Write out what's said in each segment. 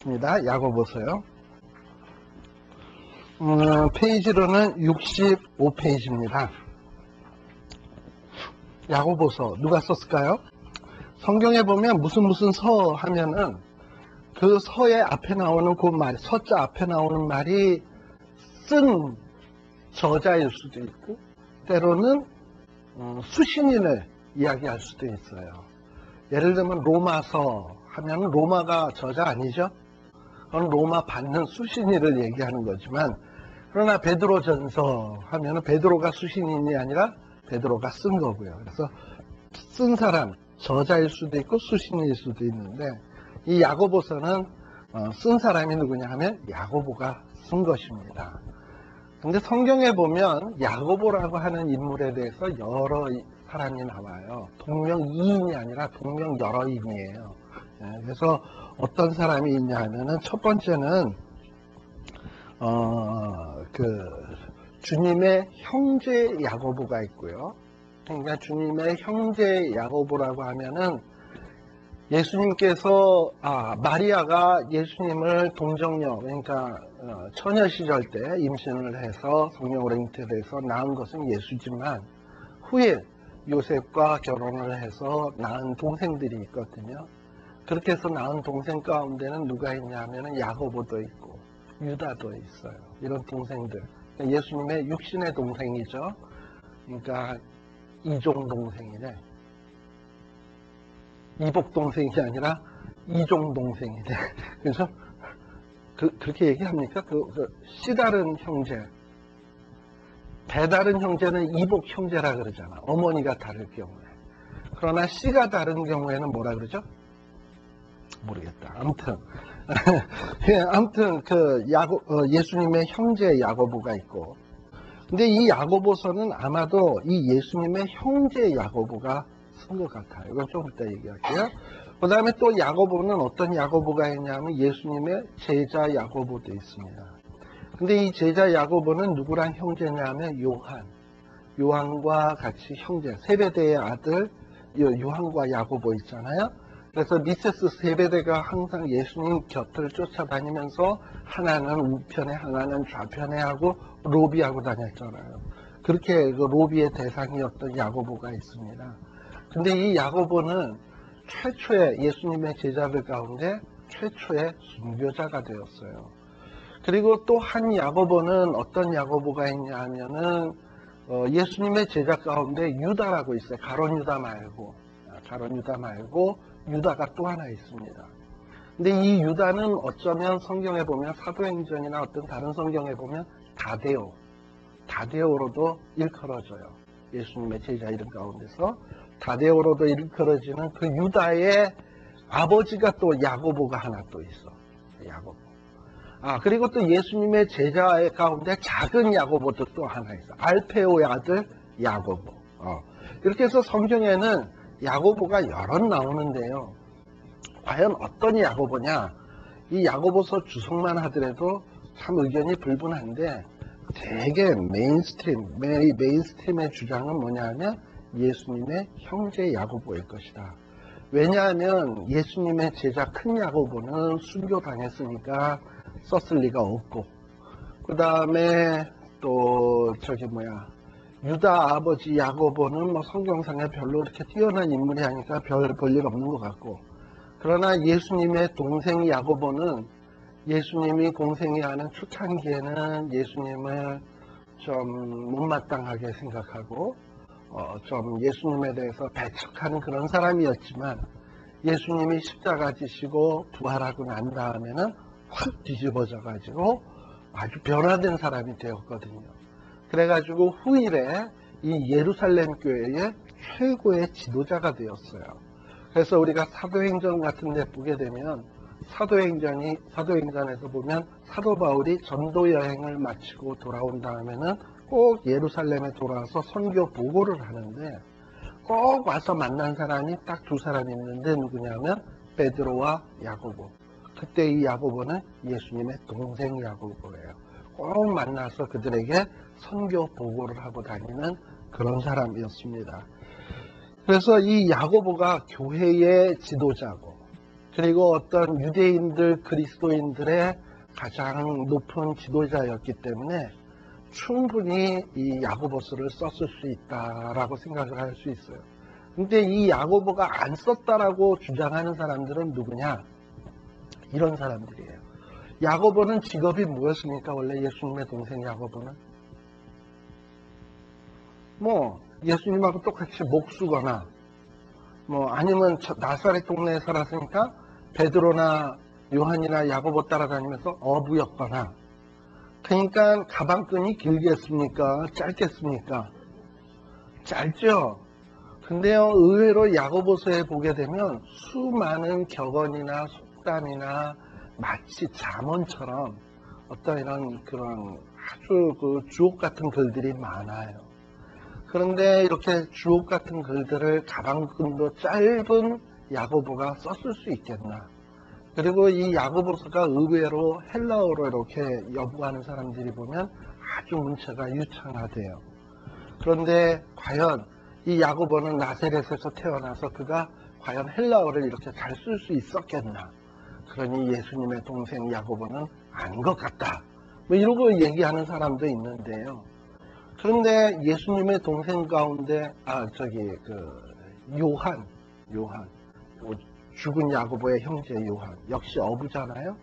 입니다. 야고보서요. 페이지로는 65페이지입니다. 야고보서 누가 썼을까요? 성경에 보면 무슨 서 하면은 그 서의 앞에 나오는 그 말, 서자 앞에 나오는 말이 쓴 저자일 수도 있고 때로는 수신인을 이야기할 수도 있어요. 예를 들면 로마서 하면 로마가 저자 아니죠? 그건 로마 받는 수신인을 얘기하는 거지만, 그러나 베드로전서 하면 베드로가 수신인이 아니라 베드로가 쓴 거고요. 그래서 쓴 사람, 저자일 수도 있고 수신일 수도 있는데, 이 야고보서는 쓴 사람이 누구냐 하면 야고보가 쓴 것입니다. 근데 성경에 보면 야고보라고 하는 인물에 대해서 여러 사람이 나와요. 동명이인이 아니라 동명여러인이에요. 그래서 어떤 사람이 있냐 하면은 첫 번째는 주님의 형제 야고보가 있고요. 그러니까 주님의 형제 야고보라고 하면은 예수님께서 마리아가 예수님을 동정녀, 그러니까 처녀 시절 때 임신을 해서 성령으로 잉태돼서 낳은 것은 예수지만 후에 요셉과 결혼을 해서 낳은 동생들이 있거든요. 그렇게 해서 낳은 동생 가운데는 누가 있냐면 야고보도 있고 유다도 있어요. 이런 동생들. 예수님의 육신의 동생이죠. 그러니까 이종 동생이네. 이복 동생이 아니라 이종 동생이네. 그래서 그렇게 얘기합니까? 씨 다른 형제, 배 다른 형제는 이복 형제라 그러잖아. 어머니가 다를 경우에. 그러나 씨가 다른 경우에는 뭐라 그러죠? 모르겠다. 아무튼 예수님의 형제 야고보가 있고, 근데 이 야고보서는 아마도 이 예수님의 형제 야고보가 쓴 것 같아요. 이건 좀 이따 얘기할게요. 그 다음에 또 야고보는 어떤 야고보가 있냐면 예수님의 제자 야고보도 있습니다. 근데 이 제자 야고보는 누구랑 형제냐면 요한과 같이 형제, 세베대의 아들 요한과 야고보 있잖아요. 그래서 미세스 세베대가 항상 예수님 곁을 쫓아다니면서 하나는 우편에 하나는 좌편에 하고 로비하고 다녔잖아요. 그렇게 그 로비의 대상이었던 야고보가 있습니다. 근데 이 야고보는 최초의 예수님의 제자들 가운데 최초의 순교자가 되었어요. 그리고 또 한 야고보는 어떤 야고보가 있냐 하면은 예수님의 제자 가운데 유다라고 있어요. 가론 유다 말고 유다가 또 하나 있습니다. 근데 이 유다는 어쩌면 성경에 보면 사도행전이나 어떤 다른 성경에 보면 다데오로도 일컬어져요. 예수님의 제자 이름 가운데서 다데오로도 일컬어지는 그 유다의 아버지가 또 야고보가 하나 또 있어. 야고보. 그리고 또 예수님의 제자 가운데 작은 야고보도 또 하나 있어. 알페오의 아들 야고보. 이렇게 해서 성경에는 야고보가 여럿 나오는데요. 과연 어떤 야고보냐? 이 야고보서 주석만 하더라도 참 의견이 불분한데 되게 메인스트림의 주장은 뭐냐면 예수님의 형제 야고보일 것이다. 왜냐하면 예수님의 제자 큰 야고보는 순교당했으니까 썼을 리가 없고, 그 다음에 또 유다 아버지 야고보는 성경상에 별로 이렇게 뛰어난 인물이 아니니까 별 볼일 없는 것 같고, 그러나 예수님의 동생 야고보는 예수님이 공생이 하는 초창기에는 예수님을 좀 못마땅하게 생각하고 좀 예수님에 대해서 배척하는 그런 사람이었지만 예수님이 십자가 지시고 부활하고 난 다음에는 확 뒤집어져 가지고 아주 변화된 사람이 되었거든요. 그래가지고 후일에 이 예루살렘 교회의 최고의 지도자가 되었어요. 그래서 우리가 사도행전 같은 데 보게 되면 사도행전에서 보면 사도 바울이 전도 여행을 마치고 돌아온 다음에는 꼭 예루살렘에 돌아와서 선교 보고를 하는데 꼭 와서 만난 사람이 딱 두 사람이 있는데 누구냐면 베드로와 야고보. 그때 이 야고보는 예수님의 동생 야고보예요. 꼭 만나서 그들에게 선교 보고를 하고 다니는 그런 사람이었습니다. 그래서 이 야고보가 교회의 지도자고 그리고 어떤 유대인들, 그리스도인들의 가장 높은 지도자였기 때문에 충분히 이 야고보서를 썼을 수 있다라고 생각을 할 수 있어요. 근데 이 야고보가 안 썼다라고 주장하는 사람들은 누구냐? 이런 사람들이에요. 야고보는 직업이 뭐였습니까? 원래 예수님의 동생 야고보는? 뭐 예수님하고 똑같이 목수거나 아니면 나사렛 동네에 살았으니까 베드로나 요한이나 야고보 따라다니면서 어부였거나, 그러니까 가방끈이 길겠습니까? 짧겠습니까? 짧죠. 근데요, 의외로 야고보서에 보게 되면 수많은 격언이나 속담이나 마치 잠언처럼 어떤 이런 그런 아주 주옥 같은 글들이 많아요. 그런데 이렇게 주옥 같은 글들을 가방끈도 짧은 야고보가 썼을 수 있겠나? 그리고 이 야고보서가 의외로 헬라어로 이렇게 연구하는 사람들이 보면 아주 문체가 유창하대요. 그런데 과연 이 야고보는 나사렛에서 태어나서 그가 과연 헬라어를 이렇게 잘 쓸 수 있었겠나? 그러니 예수님의 동생 야고보는 아닌 것 같다. 이러고 얘기하는 사람도 있는데요. 그런데 예수님의 동생 가운데 요한 죽은 야고보의 형제 요한 역시 어부잖아요.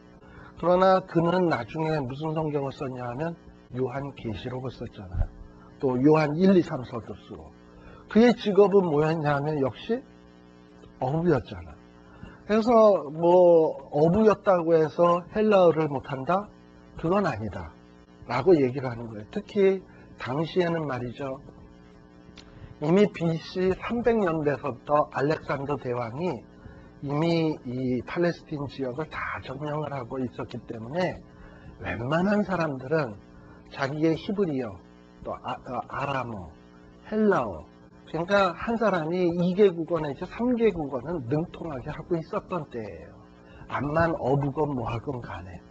그러나 그는 나중에 무슨 성경을 썼냐 하면 요한계시록을 썼잖아요. 또 요한 1, 2, 3서도 쓰고. 그의 직업은 뭐였냐 하면 역시 어부였잖아. 그래서 어부였다고 해서 헬라어를 못한다? 그건 아니다 라고 얘기를 하는 거예요. 특히 당시에는 말이죠, 이미 BC 300년대서부터 알렉산더 대왕이 이미 이 팔레스틴 지역을 다 점령을 하고 있었기 때문에 웬만한 사람들은 자기의 히브리어, 또 아람어, 헬라어, 그러니까 한 사람이 2개 국어 내지 3개 국어는 능통하게 하고 있었던 때예요. 암만 어부건 뭐하건 간에.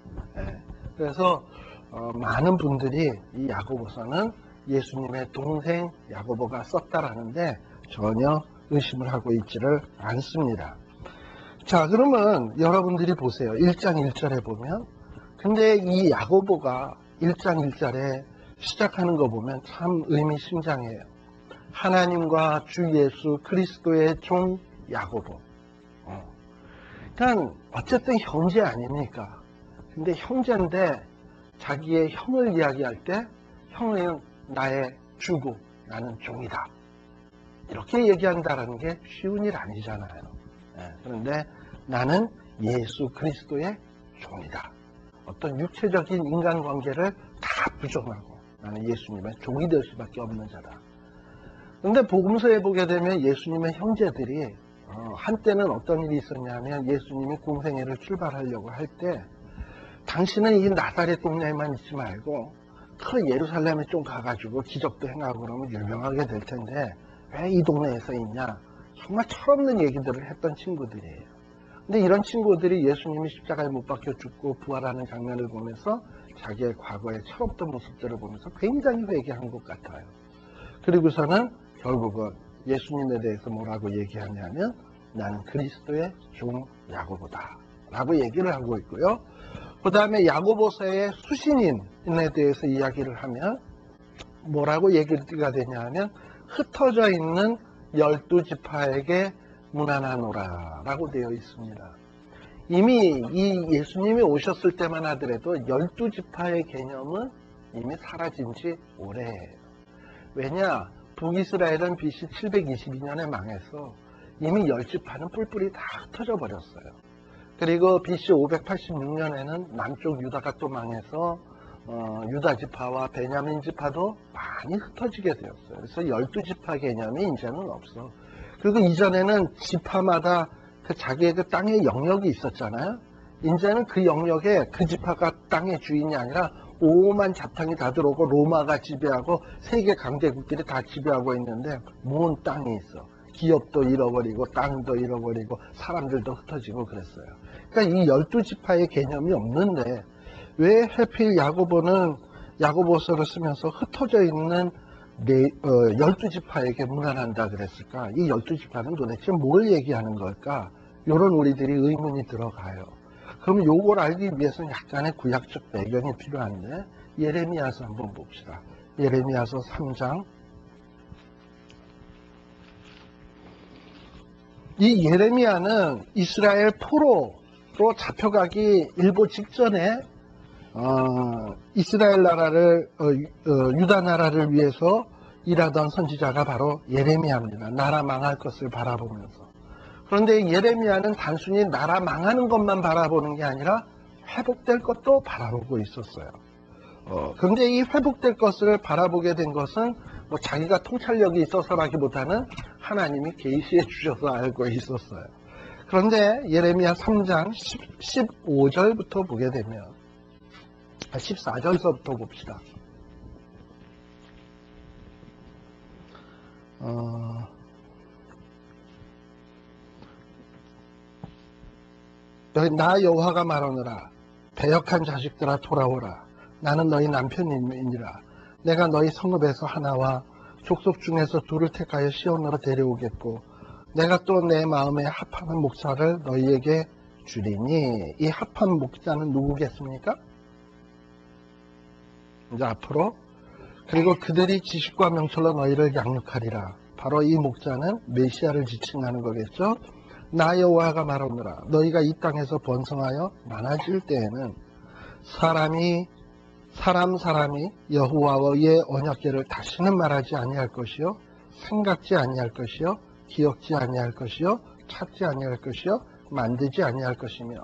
그래서 많은 분들이 이 야고보서는 예수님의 동생 야고보가 썼다라는데 전혀 의심을 하고 있지를 않습니다. 자, 그러면 여러분들이 보세요. 1장 1절에 보면, 근데 이 야고보가 1장 1절에 시작하는 거 보면 참 의미심장해요. 하나님과 주 예수 그리스도의 종 야고보. 그러니까 어쨌든 형제 아닙니까? 근데 형제인데 자기의 형을 이야기할 때 형은 나의 주고 나는 종이다. 이렇게 얘기한다는 게 쉬운 일 아니잖아요. 그런데 나는 예수 그리스도의 종이다. 어떤 육체적인 인간관계를 다 부정하고 나는 예수님의 종이 될 수밖에 없는 자다. 그런데 복음서에 보게 되면 예수님의 형제들이 한때는 어떤 일이 있었냐면 예수님이 공생애를 출발하려고 할 때 당신은 이 나사렛 동네에만 있지 말고 그 예루살렘에 좀 가가지고 기적도 행하고 그러면 유명하게 될 텐데 왜 이 동네에서 있냐? 정말 철없는 얘기들을 했던 친구들이에요. 근데 이런 친구들이 예수님이 십자가에 못 박혀 죽고 부활하는 장면을 보면서 자기의 과거의 철없던 모습들을 보면서 굉장히 회개한 것 같아요. 그리고서는 결국은 예수님에 대해서 뭐라고 얘기하냐면 나는 그리스도의 종 야고보다 라고 얘기를 하고 있고요. 그 다음에 야고보서의 수신인에 대해서 이야기를 하면 뭐라고 얘기가 되냐 하면 흩어져 있는 12지파에게 문안하노라 라고 되어 있습니다. 이미 이 예수님이 오셨을 때만 하더라도 12지파의 개념은 이미 사라진 지 오래예요. 왜냐? 북이스라엘은 BC 722년에 망해서 이미 10지파는 뿔뿔이 다 흩어져 버렸어요. 그리고 BC 586년에는 남쪽 유다가 또 망해서 유다 지파와 베냐민 지파도 많이 흩어지게 되었어요. 그래서 12지파 개념이 이제는 없어. 그리고 이전에는 지파마다 자기의 그 땅의 영역이 있었잖아요. 이제는 그 영역에 그 지파가 땅의 주인이 아니라 오만 자탕이 다 들어오고 로마가 지배하고 세계 강대국들이 다 지배하고 있는데 먼 땅이 있어. 기업도 잃어버리고 땅도 잃어버리고 사람들도 흩어지고 그랬어요. 그러니까 이 12지파의 개념이 없는데 왜 하필 야고보는 야고보서를 쓰면서 흩어져 있는 12지파에게 문안한다 그랬을까? 이 12지파는 도대체 뭘 얘기하는 걸까? 이런 우리들이 의문이 들어가요. 그럼 요걸 알기 위해서는 약간의 구약적 배경이 필요한데 예레미야서 한번 봅시다. 예레미야서 3장. 이 예레미야는 이스라엘 포로로 잡혀가기 일보 직전에 이스라엘 나라를 유다 나라를 위해서 일하던 선지자가 바로 예레미야입니다. 나라 망할 것을 바라보면서. 그런데 예레미야는 단순히 나라 망하는 것만 바라보는 게 아니라 회복될 것도 바라보고 있었어요. 그런데 이 회복될 것을 바라보게 된 것은 뭐 자기가 통찰력이 있어서라기보다는 하나님이 계시해 주셔서 알고 있었어요. 그런데 예레미야 3장 15절부터 보게 되면 14절서부터 봅시다. 나 여호와가 말하노라. 배역한 자식들아 돌아오라. 나는 너희 남편이니라. 내가 너희 성읍에서 하나와 족속 중에서 둘을 택하여 시온으로 데려오겠고 내가 또 내 마음에 합하는 목자를 너희에게 주리니. 이 합한 목자는 누구겠습니까? 이제 앞으로 그리고 그들이 지식과 명철로 너희를 양육하리라. 바로 이 목자는 메시아를 지칭하는 거겠죠. 나 여호와가 말하노라. 너희가 이 땅에서 번성하여 많아질 때에는 사람이 여호와의 언약궤를 다시는 말하지 아니할 것이요 생각지 아니할 것이요 기억지 아니할 것이요 찾지 아니할 것이요 만들지 아니할 것이며.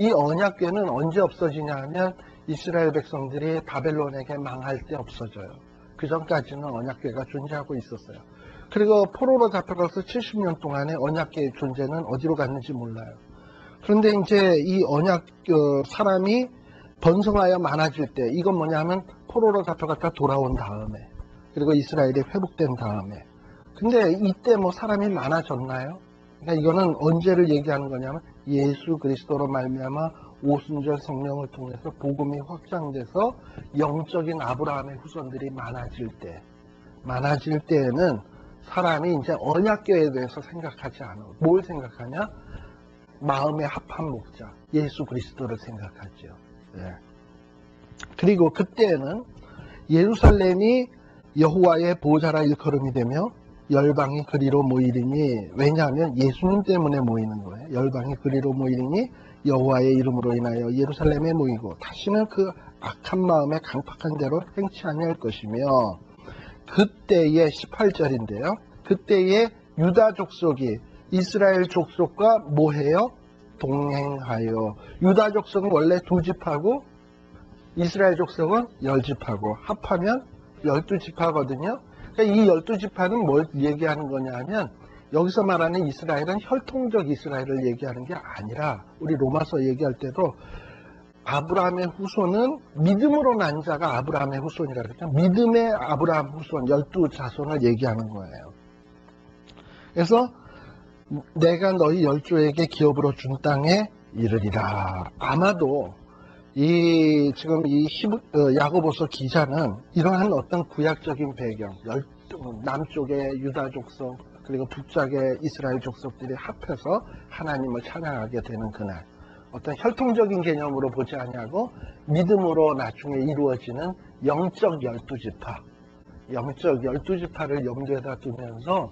이 언약궤는 언제 없어지냐 하면 이스라엘 백성들이 바벨론에게 망할 때 없어져요. 그 전까지는 언약궤가 존재하고 있었어요. 그리고 포로로 잡혀가서 70년 동안에 언약궤의 존재는 어디로 갔는지 몰라요. 그런데 이제 이 언약 사람이 번성하여 많아질 때, 이건 뭐냐면 포로로 잡혀갔다 돌아온 다음에, 그리고 이스라엘이 회복된 다음에. 근데 이때 뭐 사람이 많아졌나요? 그러니까 이거는 언제를 얘기하는 거냐면 예수 그리스도로 말미암아 오순절 성령을 통해서 복음이 확장돼서 영적인 아브라함의 후손들이 많아질 때에는 사람이 이제 언약궤에 대해서 생각하지 않아. 뭘 생각하냐? 마음의 합한 목자 예수 그리스도를 생각하죠. 네. 그리고 그때는 예루살렘이 여호와의 보좌라 일컬음이 되며 열방이 그리로 모이리니. 왜냐하면 예수님 때문에 모이는 거예요. 열방이 그리로 모이리니 여호와의 이름으로 인하여 예루살렘에 모이고 다시는 그 악한 마음에 강팍한 대로 행치 아니할 것이며. 그때의 18절인데요. 그때의 유다 족속이 이스라엘 족속과 뭐해요? 동행하여. 유다 족속은 원래 2지파고 이스라엘 족속은 10지파고 합하면 12지파거든요. 그러니까 이 12지파는 뭘 얘기하는 거냐 하면 여기서 말하는 이스라엘은 혈통적 이스라엘을 얘기하는 게 아니라 우리 로마서 얘기할 때도 아브라함의 후손은 믿음으로 난 자가 아브라함의 후손이라 그랬죠. 믿음의 아브라함 후손 12자손을 얘기하는 거예요. 그래서 내가 너희 열조에게 기업으로 준 땅에 이르리라. 아마도 지금 야고보서 기자는 이러한 어떤 구약적인 배경, 남쪽의 유다 족속 그리고 북쪽의 이스라엘 족속들이 합해서 하나님을 찬양하게 되는 그날, 어떤 혈통적인 개념으로 보지 아니하고 믿음으로 나중에 이루어지는 영적 12지파를 염두에다 두면서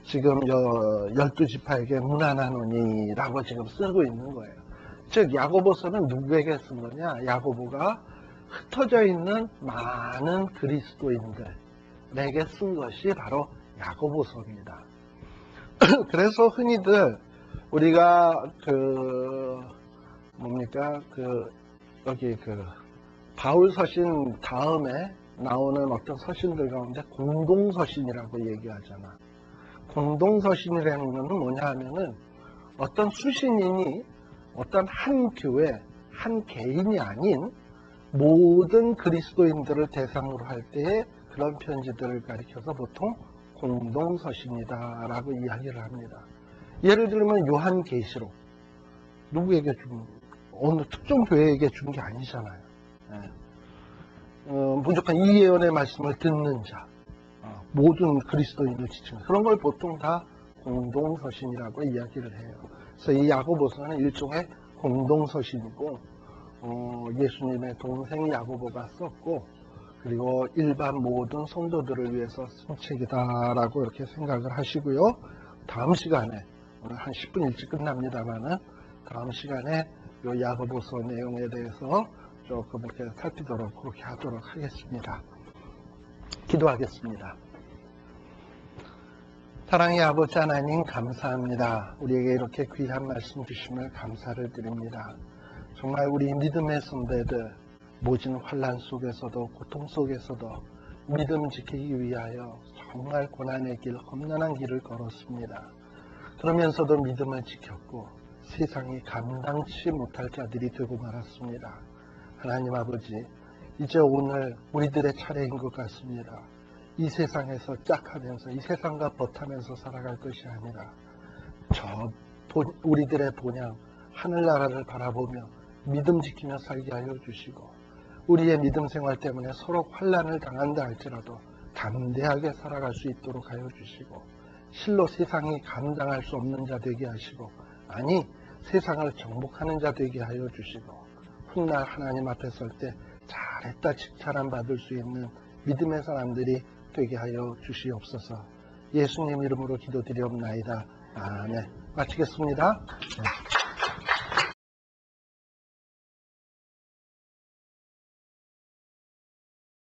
지금 12지파에게 문안하노니라고 지금 쓰고 있는 거예요. 즉 야고보서는 누구에게 쓴 거냐? 야고보가 흩어져 있는 많은 그리스도인들에게 쓴 것이 바로 야고보서입니다. 그래서 흔히들 우리가 여기 바울 서신 다음에 나오는 어떤 서신들 가운데 공동서신이라고 얘기하잖아. 공동서신이라는 것은 뭐냐 하면은 어떤 수신인이 어떤 한 교회, 한 개인이 아닌 모든 그리스도인들을 대상으로 할 때에 그런 편지들을 가리켜서 보통 공동서신이다라고 이야기를 합니다. 예를 들면 요한계시록, 누구에게 준, 어느 특정 교회에게 준 게 아니잖아요. 무조건 이 예언의 말씀을 듣는 자, 모든 그리스도인을 지칭하는 그런 걸 보통 다 공동서신이라고 이야기를 해요. 그래서 이 야고보서는 일종의 공동서신이고 예수님의 동생 야고보가 썼고 그리고 일반 모든 성도들을 위해서 쓴 책이다라고 이렇게 생각을 하시고요. 다음 시간에 오늘 한 10분 일찍 끝납니다만은 다음 시간에 이 야고보서 내용에 대해서 조금 이렇게 살피도록 그렇게 하도록 하겠습니다. 기도하겠습니다. 사랑의 아버지 하나님 감사합니다. 우리에게 이렇게 귀한 말씀 주심을 감사를 드립니다. 정말 우리 믿음의 선배들 모진 환난 속에서도 고통 속에서도 믿음 지키기 위하여 정말 고난의 길, 험난한 길을 걸었습니다. 그러면서도 믿음을 지켰고 세상이 감당치 못할 자들이 되고 말았습니다. 하나님 아버지, 이제 오늘 우리들의 차례인 것 같습니다. 이 세상에서 짝하면서 이 세상과 버타면서 살아갈 것이 아니라 우리들의 본향 하늘나라를 바라보며 믿음 지키며 살게 하여 주시고 우리의 믿음 생활 때문에 서로 환난을 당한다 할지라도 담대하게 살아갈 수 있도록 하여 주시고 실로 세상이 감당할 수 없는 자 되게 하시고 아니 세상을 정복하는 자 되게 하여 주시고 훗날 하나님 앞에 설 때 잘했다 칭찬 받을 수 있는 믿음의 사람들이 되게 하여 주시옵소서. 예수님 이름으로 기도드리옵나이다. 아멘. 마치겠습니다. 네.